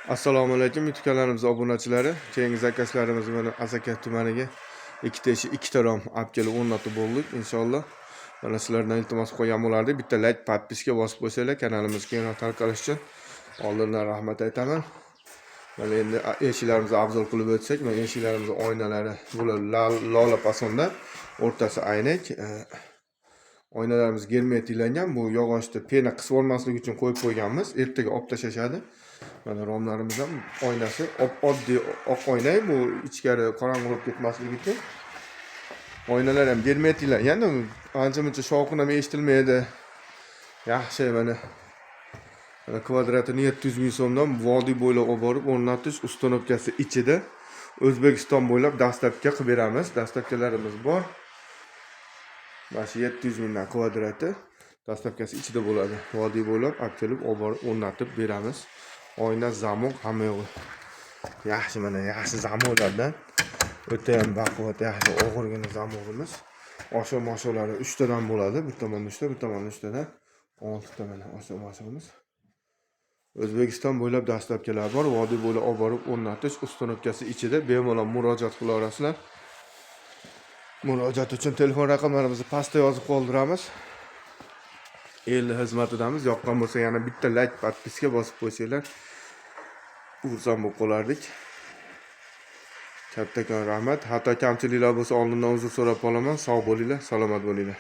Assalomu alaykum YouTube kanalimiz obunachilari. Keyingi zakazlarimiz mana Asaka tumaniga ikkita ishi ikkita rom olib kelib o'rnatib bo'ldik inshaalloh. Mana sizlardan iltimos qo'ygan bo'lardik. Bitta like, podpiska bosib qo'ysanglar kanalimizga keyinroq tarqalish uchun oldindan rahmat aytaman. Mana endi eshiklarimizni afzal qilib o'tsak, mana eshiklarimiz oynalari bular lola pasonda, o'rtasi aynak. Oynalarimiz germetiklangan. Bu yog'ochni pena qisib olmaslik uchun qo'yib qo'yganmiz. Ertaga olib tashlashadi. Mana romlarimiz ham oynasi oddiy oq oyna, bu ichkari qorong'ulik ketmasligi uchun. Oynalar ham germetiklangan. Ancha-muncha shovqin ham eshitilmaydi. Yaxshi mana. Mana kvadratini 700 ming so'mdan vodiy bo'ylab olib borib o'rnatish ustanovkasi ichida O'zbekiston bo'ylab dastlabki qilib beramiz. Dastlabkilarimiz bor. Mana 700 mingdan kvadrati dastlabkasi ichida bo'ladi. Vodiy bo'ylab olib kelib olib borib o'rnatib beramiz. Oyna, zamok hamma yo'q. Yaxshi mana yaxshi zamoklardan o'ta ham baquvvat, yaxshi og'irgina zamogimiz. Osha-moshalari 3 tadan bo'ladi. Bir tomonda 3 ta, bir tomonda 3 tadan 6 ta mana osha-moshamiz. O'zbekiston bo'ylab dastlabkilar bor. Vodiy bo'ylab olib borib o'rnatish ustanovkasi ichida bemalol murojaat qila olasizlar. Murojaat uchun telefon raqamlarimizni pastda yozib qoldiramiz. El xizmatidamiz. Yoqqan bo'lsa yana bitta like, podpiska bosib qo'ysanglar xursand bo'lib qolardik. Kattakon rahmat. Hatto kamchiliklar bo'lsa oldindan uzr so'rab qolaman. Sog' bo'linglar, salomat bo'linglar.